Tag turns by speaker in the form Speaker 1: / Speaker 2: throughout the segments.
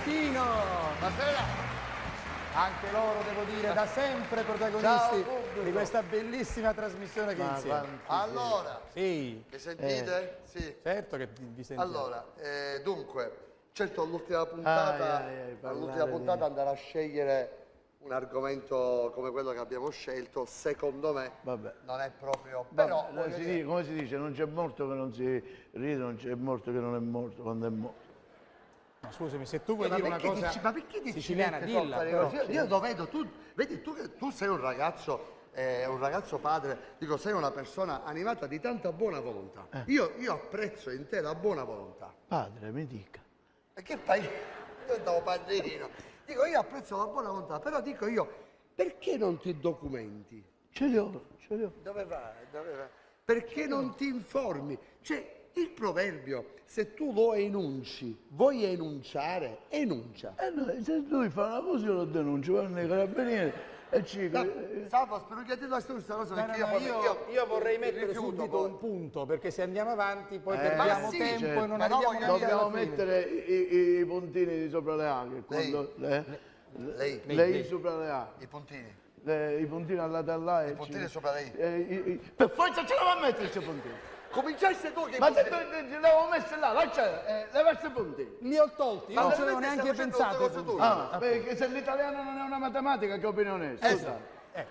Speaker 1: Valentino.
Speaker 2: Buonasera.
Speaker 1: Anche loro, devo dire, da sempre protagonisti di questa bellissima trasmissione che insieme.
Speaker 2: Allora,
Speaker 1: sì.
Speaker 2: mi sentite? Sì.
Speaker 1: Certo che vi sentiamo.
Speaker 2: Allora, dunque, certo all'ultima puntata, andare a scegliere un argomento come quello che abbiamo scelto, secondo me, non è proprio... Però,
Speaker 3: come si dice, non c'è morto che non si ride, non c'è morto che non è morto quando è morto.
Speaker 1: Ma scusami, se tu vuoi dire una cosa
Speaker 2: ma perché dici
Speaker 1: siciliana, dilla.
Speaker 2: Io lo vedo, vedi tu che tu sei un ragazzo padre, dico, sei una persona animata di tanta buona volontà. Io apprezzo in te la buona volontà.
Speaker 3: Padre, mi dica.
Speaker 2: E che fai? Io diventavo padrino. Dico, io apprezzo la buona volontà, però dico io, perché non ti documenti?
Speaker 3: Ce li ho.
Speaker 2: Dove vai? Perché non ti informi? Cioè, il proverbio, se tu lo enunci, vuoi enunciare, enuncia.
Speaker 3: No, se lui fa una cosa io lo denuncio, vanno i carabinieri e ci...
Speaker 2: Salvo, spero che ti lasci questa cosa, perché
Speaker 1: io vorrei mettere
Speaker 2: rifiuto,
Speaker 1: subito
Speaker 2: poi.
Speaker 1: un punto, perché se andiamo avanti poi perdiamo
Speaker 2: sì,
Speaker 1: tempo
Speaker 2: certo.
Speaker 1: e non
Speaker 2: Ma no,
Speaker 1: arriviamo neanche
Speaker 3: Dobbiamo
Speaker 1: alla fine.
Speaker 3: mettere i puntini di sopra le A, che quando... Lei sopra le A.
Speaker 2: I puntini.
Speaker 3: I puntini alla là e...
Speaker 2: I puntini sopra lei.
Speaker 3: Per forza ce la va a mettere questi puntini.
Speaker 2: Cominciasse tu che...
Speaker 3: Ma se tu l'avevo messo là, lascia, levarsi i punti.
Speaker 1: Li ho tolti, io non ci avevo neanche pensato.
Speaker 3: Perché se l'italiano non è una matematica, che opinione è? Scusa.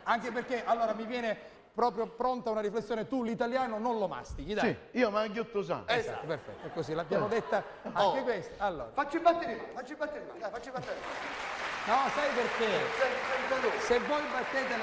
Speaker 1: Anche perché allora mi viene proprio pronta una riflessione, tu l'italiano non lo mastichi, dai.
Speaker 3: Sì, io mangiotto sangue.
Speaker 1: Esatto, perfetto, è così, l'abbiamo detta anche questa. Allora.
Speaker 2: Facci battere, dai, facci battere.
Speaker 1: No, sai perché? Se voi battete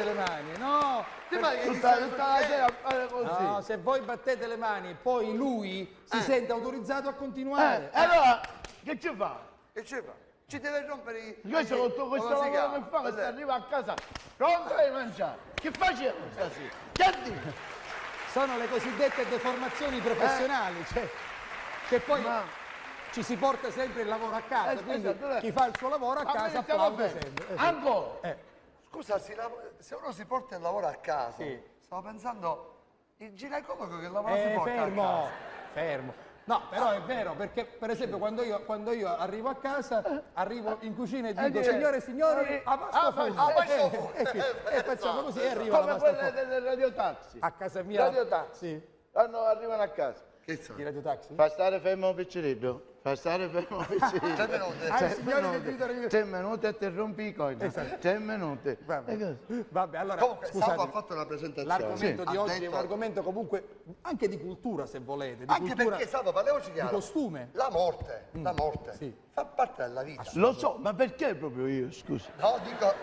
Speaker 1: le mani, no,
Speaker 3: Tutta la sera a fare così.
Speaker 1: no, se voi battete le mani, poi lui si sente autorizzato a continuare.
Speaker 3: Allora, che ci fa?
Speaker 2: Che ci fa? Ci deve rompere i...
Speaker 3: Questo con questo lavoro che fa, che se arriva a casa pronto di mangiare. Che facevo stasera? Che dici?
Speaker 1: Sono le cosiddette deformazioni professionali, cioè, che poi ci si porta sempre il lavoro a casa, quindi chi fa il suo lavoro a casa applaude sempre.
Speaker 3: Ancora?
Speaker 2: Scusa, se uno si porta il lavoro a casa, stavo pensando, il ginecologo che lavoro si porta a casa?
Speaker 1: Fermo. No, però è vero, perché per esempio quando io arrivo a casa, arrivo in cucina e dico signore e signori, a pasto fuori. E facciamo così e arriva la
Speaker 3: Come
Speaker 1: pasta
Speaker 3: quelle
Speaker 1: fuori.
Speaker 3: del radiotaxi.
Speaker 1: A casa mia.
Speaker 3: Radiotaxi. Arrivano a casa.
Speaker 2: Che so?
Speaker 1: Di radiotaxi?
Speaker 3: Fa stare fermo un piccerino. Fa stare fermo un piccerino.
Speaker 2: 3 minuti.
Speaker 1: Ah, signori che gridano.
Speaker 3: 3 minuti e ti rompi i coglioni. 3 minuti.
Speaker 1: Vabbè, allora,
Speaker 2: Comunque, Salvo ha
Speaker 1: scusate,
Speaker 2: fatto una presentazione.
Speaker 1: l'argomento di
Speaker 2: Ha
Speaker 1: oggi è
Speaker 2: detto-
Speaker 1: un argomento comunque anche di cultura, se volete. Di
Speaker 2: Anche
Speaker 1: cultura,
Speaker 2: perché, Salvo, parliamoci chiaro.
Speaker 1: di costume.
Speaker 2: La morte
Speaker 1: Sì.
Speaker 2: fa parte della vita.
Speaker 3: Lo so, ma perché proprio io, scusa?
Speaker 2: No, dico,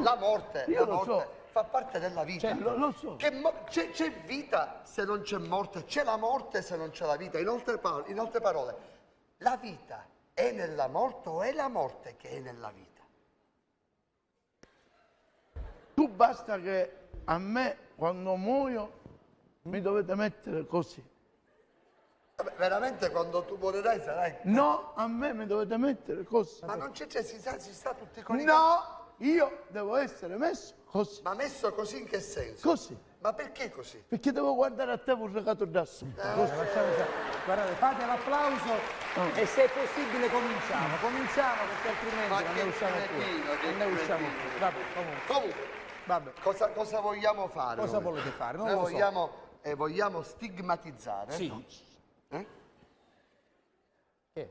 Speaker 2: la morte
Speaker 3: io lo so.
Speaker 2: fa parte della vita.
Speaker 1: Cioè,
Speaker 3: Lo so.
Speaker 2: C'è vita se non c'è morte, c'è la morte se non c'è la vita. In altre parole, la vita è nella morte o è la morte che è nella vita?
Speaker 3: Tu basta che a me, quando muoio, mi dovete mettere così.
Speaker 2: Vabbè, veramente quando tu morirai sarai...
Speaker 3: No, a me mi dovete mettere così.
Speaker 2: Ma non c'è, si sta tutti con i...
Speaker 3: No, io devo essere messo così.
Speaker 2: Ma messo così in che senso?
Speaker 3: Così.
Speaker 2: Ma perché così?
Speaker 3: Perché devo guardare a te un regato d'asso.
Speaker 1: Guardate, fate l'applauso e se è possibile cominciamo perché altrimenti
Speaker 2: Ma
Speaker 1: non
Speaker 2: che
Speaker 1: ne usciamo
Speaker 2: cretino,
Speaker 1: più.
Speaker 2: che
Speaker 1: Non ne usciamo
Speaker 2: cretino.
Speaker 1: più. Vabbè, comunque.
Speaker 2: Comunque,
Speaker 1: Vabbè.
Speaker 2: cosa vogliamo fare?
Speaker 1: Cosa
Speaker 2: noi?
Speaker 1: volete fare? Non
Speaker 2: Noi
Speaker 1: lo so.
Speaker 2: vogliamo stigmatizzare.
Speaker 1: Sì. Che?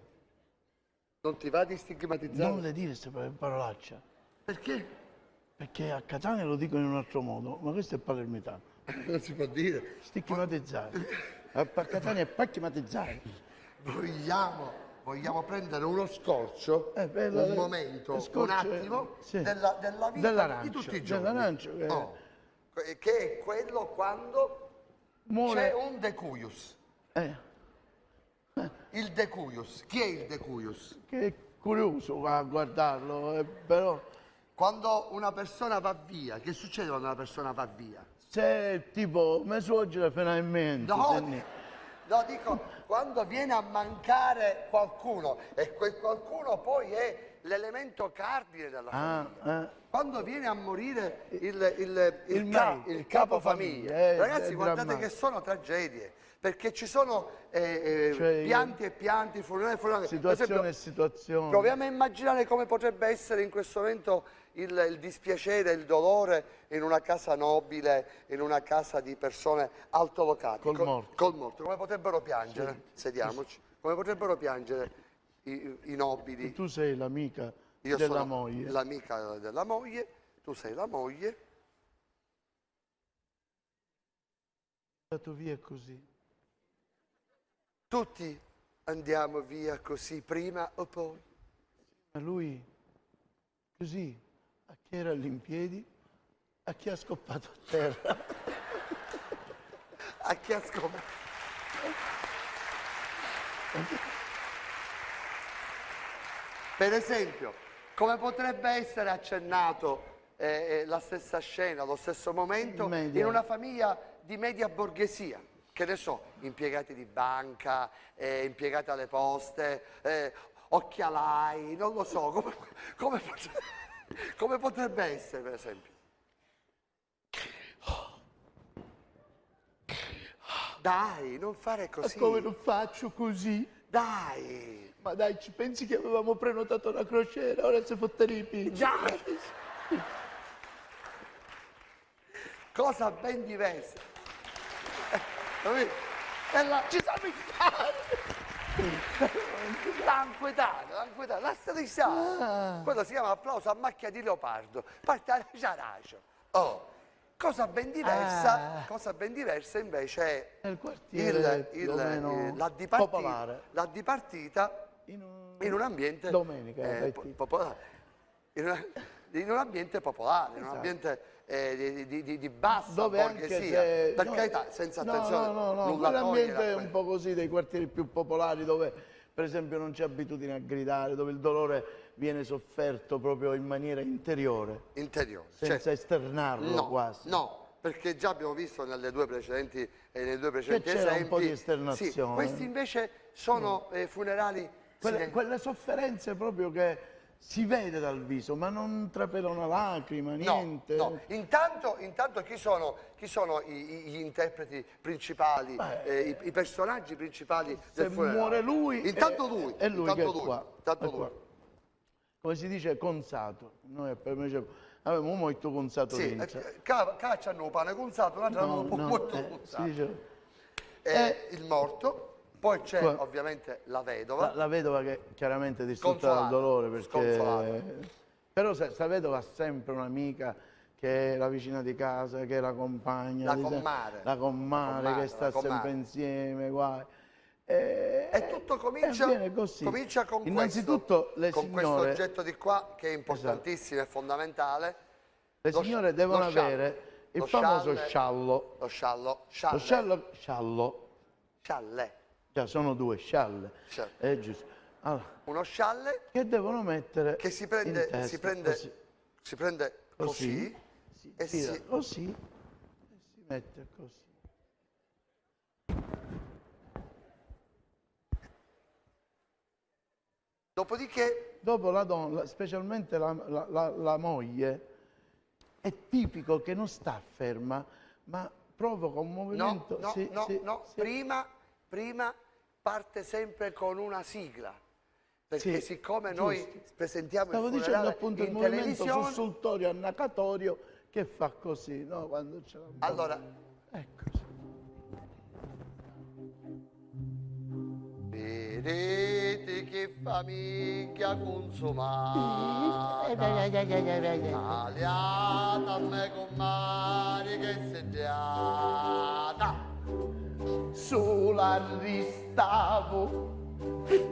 Speaker 2: Non ti va di stigmatizzare?
Speaker 3: Non le dire queste parolacce.
Speaker 2: Perché?
Speaker 3: Perché a Catania lo dico in un altro modo, ma questo è palermitano.
Speaker 2: Non si può dire.
Speaker 3: Stigmatizzare. A Catania è pacchimatizzare.
Speaker 2: Vogliamo prendere uno scorcio, un momento, un attimo
Speaker 3: sì.
Speaker 2: della vita
Speaker 3: Dell'arancio,
Speaker 2: di tutti i giorni.
Speaker 3: dell'arancio,
Speaker 2: che è quello quando
Speaker 3: muore.
Speaker 2: c'è un decuius. Il decuius. Chi è il decuius?
Speaker 3: Che è curioso a guardarlo, però
Speaker 2: Quando una persona va via, che succede quando una persona va via?
Speaker 3: se tipo mi suocera finalmente.
Speaker 2: No, dico, quando viene a mancare qualcuno e quel qualcuno poi è l'elemento cardine della famiglia. Quando viene a morire il capofamiglia, ragazzi, guardate che sono tragedie, perché ci sono pianti e pianti, funerali e funerali.
Speaker 3: Situazione e situazione.
Speaker 2: Proviamo a immaginare come potrebbe essere in questo momento il dispiacere, il dolore in una casa nobile, in una casa di persone altolocate.
Speaker 3: Col morto.
Speaker 2: Come potrebbero piangere, sediamoci, come potrebbero piangere i nobili.
Speaker 3: E tu sei l'amica
Speaker 2: Io
Speaker 3: della
Speaker 2: sono
Speaker 3: moglie.
Speaker 2: l'amica della moglie, tu sei la moglie.
Speaker 3: È andato via così.
Speaker 2: Tutti andiamo via così, prima o poi.
Speaker 3: Ma lui, così, a chi era all'impiedi, a chi ha scoppato a terra.
Speaker 2: A chi ha scoperto? Per esempio, come potrebbe essere accennato la stessa scena, lo stesso momento, in una famiglia di media borghesia, che ne so, impiegati di banca, impiegati alle poste, occhialai, non lo so, come potrebbe essere, per esempio? Dai, non fare così.
Speaker 3: Ma come non faccio così?
Speaker 2: Dai!
Speaker 3: Ma dai, ci pensi che avevamo prenotato la crociera, ora si fottere i picchi.
Speaker 2: Già! Cosa ben diversa.
Speaker 3: Ci sa picchiare!
Speaker 2: L'anquetata, la strisciata. Quello si chiama applauso a macchia di leopardo. Parte a racio. Oh, cosa ben diversa invece è
Speaker 3: Nel quartiere
Speaker 2: popolare. La dipartita in un ambiente popolare. In un ambiente popolare, in un ambiente di bassa
Speaker 3: dove
Speaker 2: borghesia,
Speaker 3: anche se,
Speaker 2: per carità, senza attenzione, nulla
Speaker 3: quell'ambiente
Speaker 2: togliere
Speaker 3: è un po' così dei quartieri più popolari dove per esempio non c'è abitudine a gridare, dove il dolore viene sofferto proprio in maniera interiore, senza esternarlo quasi.
Speaker 2: No, perché già abbiamo visto nelle due precedenti
Speaker 3: C'era
Speaker 2: esempi
Speaker 3: un po' di esternazione.
Speaker 2: sì, questi invece sono funerali
Speaker 3: quelle sofferenze proprio che si vede dal viso, ma non trapela una lacrima, niente.
Speaker 2: No. Intanto chi sono gli interpreti principali, i personaggi principali del funerale?
Speaker 3: Se muore lui,
Speaker 2: intanto lui,
Speaker 3: è lui
Speaker 2: intanto
Speaker 3: che
Speaker 2: lui,
Speaker 3: è qua.
Speaker 2: intanto lui.
Speaker 3: Come si dice, consato. Noi per me avevamo molto consato
Speaker 2: Sì, cacciano un pane consato, l'altro hanno un po' molto consato. Il morto. Poi c'è ovviamente la vedova.
Speaker 3: La vedova che chiaramente è distrutta dal dolore, perché però sta vedova ha sempre un'amica che è la vicina di casa, che è la compagna, la comare che sta sempre insieme, guai.
Speaker 2: E tutto comincia con
Speaker 3: innanzitutto
Speaker 2: questo oggetto di qua che è importantissimo e fondamentale.
Speaker 3: Le signore devono avere il famoso sciallo.
Speaker 2: Lo sciallo. Scialle.
Speaker 3: Già, sono due scialle. È giusto. Allora,
Speaker 2: uno scialle
Speaker 3: che devono mettere
Speaker 2: che si prende così e si
Speaker 3: mette così.
Speaker 2: Dopodiché
Speaker 3: dopo la donna, specialmente la moglie, è tipico che non sta ferma, ma provoca un movimento.
Speaker 2: Prima parte sempre con una sigla, perché siccome noi presentiamo
Speaker 3: Stavo
Speaker 2: il
Speaker 3: dicendo
Speaker 2: funerale
Speaker 3: appunto il
Speaker 2: in
Speaker 3: movimento
Speaker 2: televisione,
Speaker 3: sussultorio annacatorio che fa così, no? Quando c'è la
Speaker 2: allora
Speaker 3: eccoci.
Speaker 2: vedete che famiglia consumata, tagliata a me con mare che sediata.
Speaker 3: Sulla ristavo,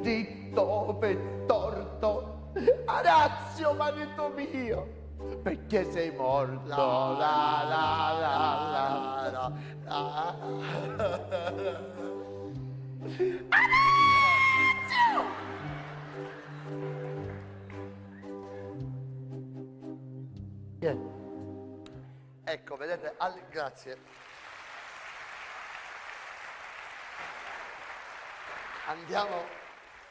Speaker 3: ditto per torto, Orazio marito mio, perché sei morto?
Speaker 2: Ecco, vedete, grazie.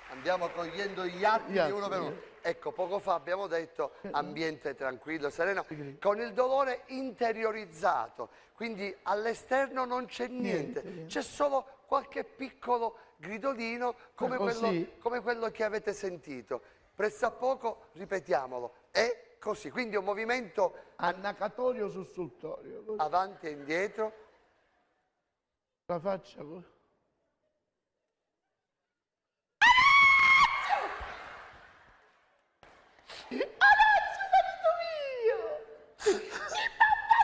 Speaker 2: Andiamo cogliendo gli atti di uno per uno. ecco, poco fa abbiamo detto ambiente tranquillo, sereno, con il dolore interiorizzato, quindi all'esterno non c'è niente, c'è solo qualche piccolo gridolino come quello che avete sentito. Presso a poco ripetiamolo, è così, quindi un movimento
Speaker 3: annacatorio sussultorio, così.
Speaker 2: Avanti e indietro.
Speaker 3: La faccia così. Arazzo, marito mio! Che papà,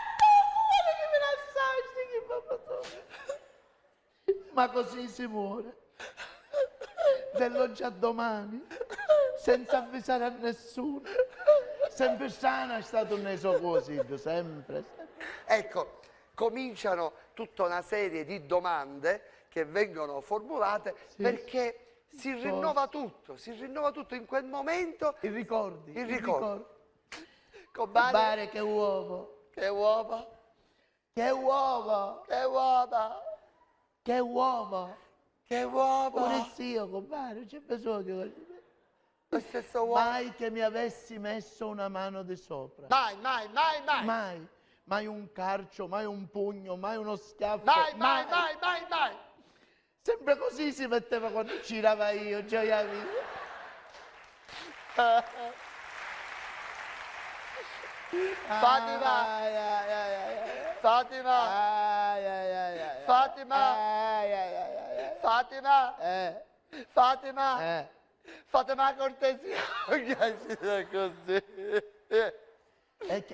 Speaker 3: che me ma così si muore. Dell'oggi a domani, senza avvisare a nessuno. Sempre sana è stato un esocuosidio, sempre.
Speaker 2: Ecco, cominciano tutta una serie di domande che vengono formulate perché si rinnova tutto in quel momento.
Speaker 3: I ricordi.
Speaker 2: Compare,
Speaker 3: che uovo.
Speaker 2: Che uova.
Speaker 3: Che uova.
Speaker 2: Che uova.
Speaker 3: Che uova.
Speaker 2: Che uova.
Speaker 3: Pure io, compare, c'è bisogno che...
Speaker 2: Lo stesso uovo.
Speaker 3: Mai che mi avessi messo una mano di sopra.
Speaker 2: Mai.
Speaker 3: Mai un calcio, mai un pugno, mai uno schiaffo.
Speaker 2: Mai.
Speaker 3: Sempre così si metteva quando girava io, gioia mia.
Speaker 2: Fatima. Fatima. Fatemi cortesia, così.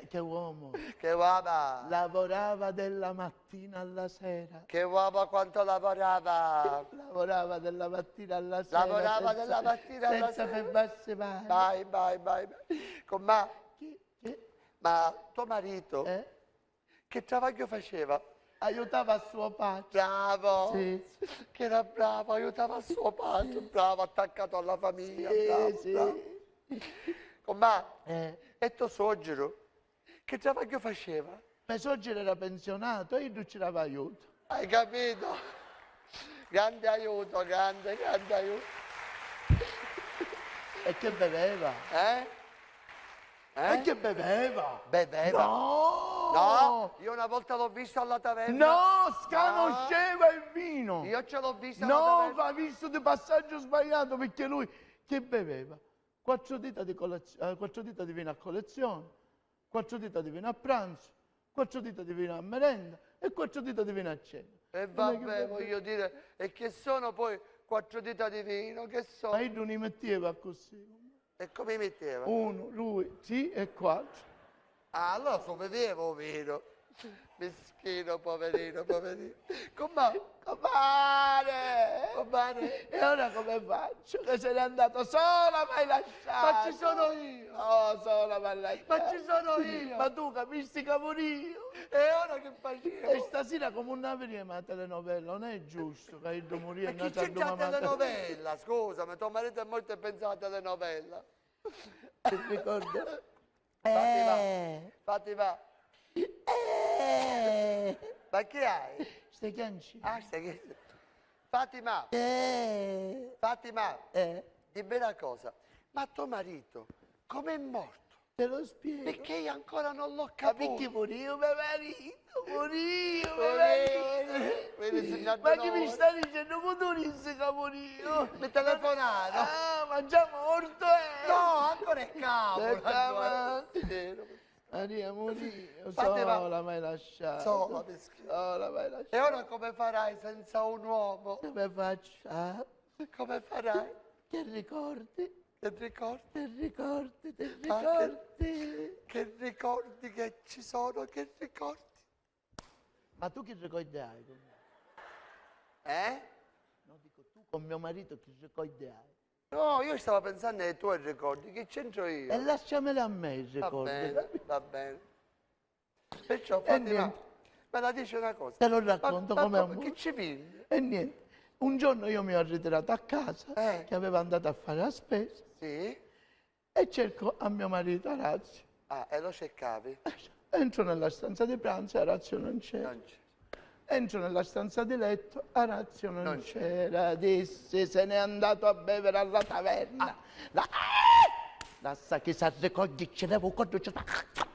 Speaker 3: Che uomo.
Speaker 2: Che uova.
Speaker 3: Lavorava della mattina alla sera.
Speaker 2: Che uova quanto lavorava.
Speaker 3: Lavorava della mattina alla sera.
Speaker 2: Lavorava della mattina alla sera.
Speaker 3: Senza fermarsi mai.
Speaker 2: Vai. Ma tuo marito, che travaglio faceva?
Speaker 3: Aiutava a suo padre.
Speaker 2: Bravo.
Speaker 3: Sì.
Speaker 2: Che era bravo, aiutava suo padre. Bravo, attaccato alla famiglia. Bravo. Com'è? E tuo suocero? Che travaglio faceva?
Speaker 3: Mio suocero era pensionato e io non ci dava aiuto.
Speaker 2: Hai capito? Grande aiuto.
Speaker 3: E che beveva? E che beveva?
Speaker 2: Beveva? No, io una volta l'ho visto alla taverna.
Speaker 3: No, sconosceva il vino.
Speaker 2: Io ce l'ho visto alla taverna.
Speaker 3: No, va visto di passaggio sbagliato perché lui che beveva? 4 dita di vino a collezione, 4 dita di vino a pranzo, 4 dita di vino a merenda e 4 dita di vino a cena.
Speaker 2: E vabbè, voglio dire, e che sono poi 4 dita di vino? Che sono?
Speaker 3: Ma io non li metteva così.
Speaker 2: E come metteva?
Speaker 3: 1, lui, sì, e 4.
Speaker 2: Ah, allora so bevevo vino. Meschino, poverino. Compare!
Speaker 3: E ora come faccio? Che se n'è andato sola, mai lasciato.
Speaker 2: Ma ci sono io!
Speaker 3: Oh, sola, mai lasciato.
Speaker 2: Ma ci sono io!
Speaker 3: Ma tu capisci che io?
Speaker 2: E ora che facevo?
Speaker 3: E stasera come una prima telenovela, non è giusto che io morire
Speaker 2: in casa di una telenovela? Scusami, tuo marito è morto e pensa alla telenovela.
Speaker 3: Ti ricordo?
Speaker 2: Fatima. Ma che hai?
Speaker 3: Stai chianci.
Speaker 2: Fatima. Fatima. Dimmi una cosa. Ma tuo marito com'è morto?
Speaker 3: Te lo spiego.
Speaker 2: Perché io ancora non l'ho capito.
Speaker 3: Ma perché morivo, mio marito?
Speaker 2: Ma
Speaker 3: che mi stai dicendo? Ma tu dici che morivo?
Speaker 2: Mi telefonato.
Speaker 3: Ah, ma già morto
Speaker 2: No, ancora è capo.
Speaker 3: Maria, morivo. Sola mai lasciato.
Speaker 2: Sola, mai lasciato. E ora come farai senza un uomo?
Speaker 3: Come faccio?
Speaker 2: Come farai?
Speaker 3: Che ricordi?
Speaker 2: Che ricordi? Che ricordi che ci sono, che ricordi?
Speaker 3: Ma tu che ricordi hai? No, dico tu con mio marito che ricordi hai?
Speaker 2: No, io stavo pensando ai tuoi ricordi, che c'entro io?
Speaker 3: E lasciameli a me i ricordi.
Speaker 2: Va bene. Perciò Fatima, me la dice una cosa.
Speaker 3: Te lo racconto come amore.
Speaker 2: Che ci viene?
Speaker 3: E niente. Un giorno io mi ho ritirato a casa, che avevo andato a fare la spesa.
Speaker 2: Sì?
Speaker 3: E cerco a mio marito Orazio.
Speaker 2: Ah, e lo cercavi?
Speaker 3: Entro nella stanza di pranzo e Orazio non c'era. Entro nella stanza di letto, Orazio non c'era. Disse, se n'è andato a bere alla taverna. Lascia che si raccoglie, ce l'avevo quando c'è...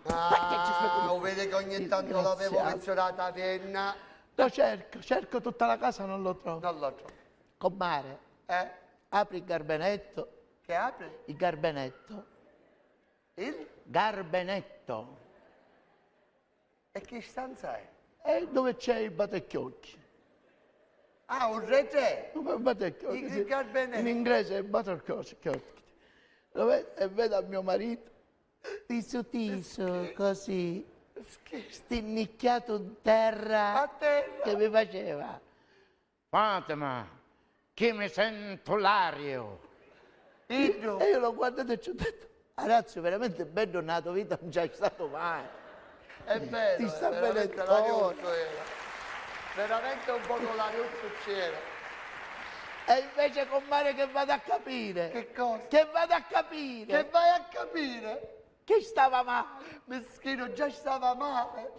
Speaker 2: Ah, vede che ogni tanto l'avevo menzionata a Vienna.
Speaker 3: Lo cerco tutta la casa, non lo trovo.
Speaker 2: Non lo trovo.
Speaker 3: Comare, apri il garbanetto.
Speaker 2: Che apri?
Speaker 3: Il garbanetto.
Speaker 2: Il?
Speaker 3: Garbanetto.
Speaker 2: E che stanza è?
Speaker 3: È dove c'è il batecchiocchi.
Speaker 2: Ah, un retè?
Speaker 3: Un batecchiocchi,
Speaker 2: Il garbanetto.
Speaker 3: In inglese è batecchiocchi. E vedo a mio marito, tiso così, stinnicchiato in terra.
Speaker 2: A terra?
Speaker 3: Che mi faceva? Fatima, che mi sento l'ario. E io l'ho guardato e ci ho detto, Arazio, veramente bello nato, vita non c'è stato mai.
Speaker 2: È vero,
Speaker 3: ti sta
Speaker 2: veramente
Speaker 3: bene
Speaker 2: l'ariuzzo era. Veramente un po' con l'ariuzzo c'era.
Speaker 3: E invece comare che vado a capire.
Speaker 2: Che cosa?
Speaker 3: Che vado a capire.
Speaker 2: Che vai a capire?
Speaker 3: Che stava male.
Speaker 2: Meschino, già stava male.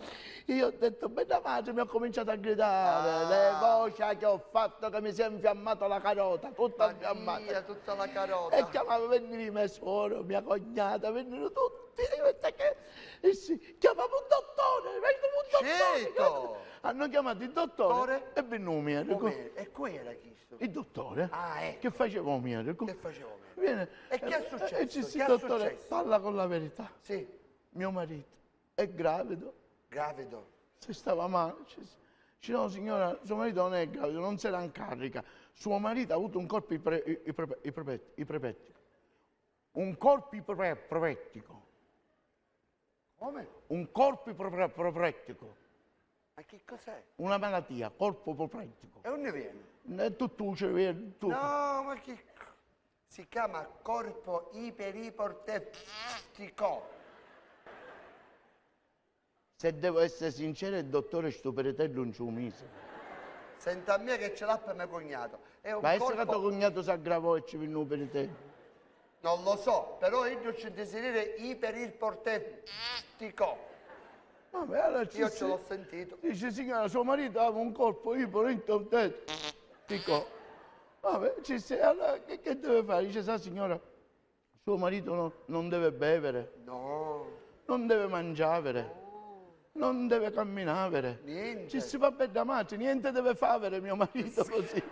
Speaker 3: Io ho detto, bella madre, mi ho cominciato a gridare, le voci che ho fatto che mi si è infiammata la carota, tutta infiammata.
Speaker 2: Tutta la carota.
Speaker 3: E chiamavo, vennero mia suora, mia cognata, vennero tutti. E io pensavo che, sì, chiamavo un dottore, vengo un dottore.
Speaker 2: Certo.
Speaker 3: Hanno chiamato il dottore e venne un medico.
Speaker 2: E qui era chi sto?
Speaker 3: Il dottore?
Speaker 2: Ah, ecco.
Speaker 3: Che faceva un medico?
Speaker 2: Che facevo?
Speaker 3: Viene,
Speaker 2: E che è successo?
Speaker 3: E ci si,
Speaker 2: Che è
Speaker 3: dottore,
Speaker 2: successo?
Speaker 3: parla con la verità.
Speaker 2: Sì.
Speaker 3: Mio marito è gravido.
Speaker 2: Gravido.
Speaker 3: Se stava male. No, signora, suo marito non è gravido, non se la incarica. Suo marito ha avuto un colpo iprepettico. Un colpo iprepettico.
Speaker 2: Come?
Speaker 3: Un colpo iprepettico.
Speaker 2: Ma che cos'è?
Speaker 3: Una malattia, colpo iprepettico.
Speaker 2: E dove viene?
Speaker 3: E tu ce vieni, tu.
Speaker 2: No, ma che... Si chiama corpo iperiportetico.
Speaker 3: Se devo essere sincero, il dottore Stuperetello non ci ha messo.
Speaker 2: Senta a me che ce l'ha per mio cognato. È un
Speaker 3: Ma
Speaker 2: corpo...
Speaker 3: essere che tuo cognato si aggravò e ci venne per te?
Speaker 2: Non lo so, però io ci desidero iperiportetico.
Speaker 3: Vabbè, allora
Speaker 2: Io ce l'ho sentito.
Speaker 3: Dice, signora, suo marito aveva un colpo iperintetico. Vabbè, allora che deve fare? Dice, sa signora, suo marito non deve bevere.
Speaker 2: No.
Speaker 3: Non deve mangiare. Non deve camminare.
Speaker 2: Niente.
Speaker 3: Ci si va per da madre, niente deve fare mio marito così.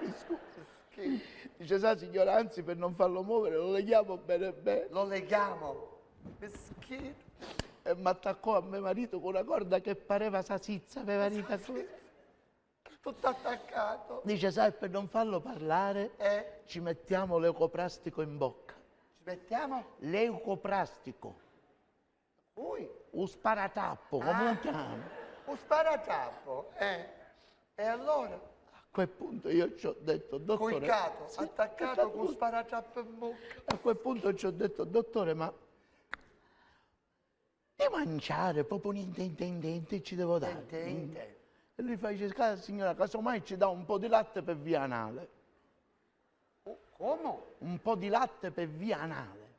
Speaker 3: Dice, sa signora, anzi per non farlo muovere lo leghiamo bene bene.
Speaker 2: Lo leghiamo. Meschino.
Speaker 3: E mi attaccò a mio marito con una corda che pareva sasizza, mio marito.
Speaker 2: Tutto attaccato.
Speaker 3: Dice, sai, per non farlo parlare, ci mettiamo l'eucoprastico in bocca.
Speaker 2: Ci mettiamo?
Speaker 3: L'eucoprastico. Un sparatappo, come lo chiamo?
Speaker 2: Un sparatappo, E allora?
Speaker 3: A quel punto io ci ho detto, dottore...
Speaker 2: Coicato, sì, attaccato con sparatappo in bocca.
Speaker 3: A quel punto ci ho detto, dottore, ma... di mangiare, proprio niente ci devo dare.
Speaker 2: Niente.
Speaker 3: E lui fa, dice, signora, casomai ci dà un po' di latte per via anale.
Speaker 2: Come?
Speaker 3: Un po' di latte per via anale.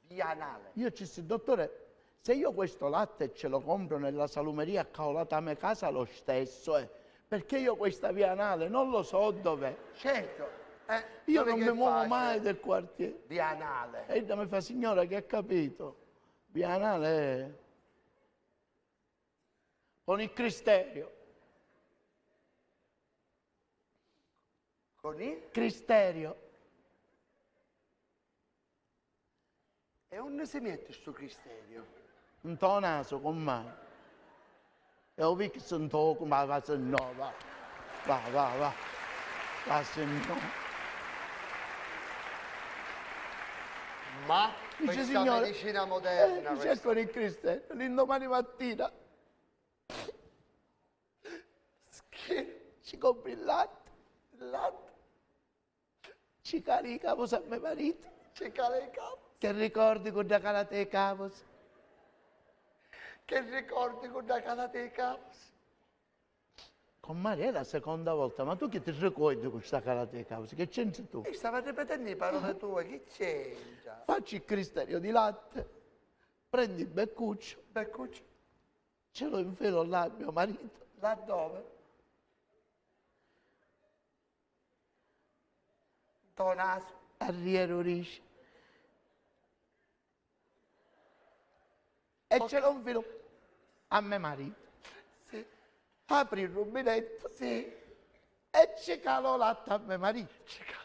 Speaker 2: Via anale?
Speaker 3: Io ci disse, dottore, se io questo latte ce lo compro nella salumeria accaolata a mia casa lo stesso, perché io questa via anale non lo so dov'è.
Speaker 2: Certo.
Speaker 3: Io non mi muovo mai del quartiere.
Speaker 2: Via anale.
Speaker 3: E ella mi fa, signora, che ha capito? Via anale è... con il cristerio.
Speaker 2: Con il?
Speaker 3: Cristerio.
Speaker 2: E dove si mette sto cristerio?
Speaker 3: Un to naso con me. E ho visto che sono tocco, ma va se no, va. Va se no.
Speaker 2: Ma
Speaker 3: dice,
Speaker 2: questa
Speaker 3: signore,
Speaker 2: medicina moderna.
Speaker 3: Dice con il cristerio, l'indomani mattina ci compri il latte, ci caricavo a mio marito.
Speaker 2: Ci caricavo.
Speaker 3: Che ricordi con da calate cavos?
Speaker 2: Che ricordi con da calate cavos?
Speaker 3: Con Maria è la seconda volta, ma tu che ti ricordi con questa calate cavos? Che c'entri tu?
Speaker 2: E stava ripetendo le parole tue, che c'entra?
Speaker 3: Facci il cristerio di latte, prendi il beccuccio, ce lo infilo là a mio marito.
Speaker 2: Là dove? Tuo naso.
Speaker 3: Arriero Rici. e ce lo infilo a mio marito.
Speaker 2: Sì.
Speaker 3: Apri il rubinetto
Speaker 2: Sì.
Speaker 3: e ci calo latte a mio marito.
Speaker 2: Ci calo.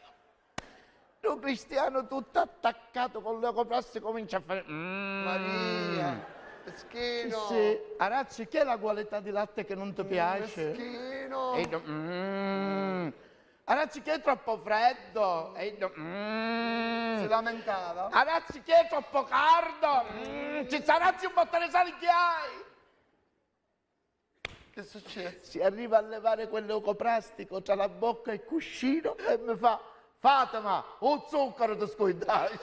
Speaker 3: Un cristiano tutto attaccato con l'ecoplastico comincia a fare...
Speaker 2: Maria, meschino.
Speaker 3: Sì, Arazzi, che è la qualità di latte che non ti piace?
Speaker 2: Meschino.
Speaker 3: E io, Arazzi, che è troppo freddo? E io,
Speaker 2: Si lamentava.
Speaker 3: Arazzi, che è troppo caldo? Ci sarà un bottone di sale che hai?
Speaker 2: Che succede?
Speaker 3: Si arriva a levare quell'ecoplastico tra la bocca e il cuscino e mi fa... Fatima, un zucchero ti scuidai.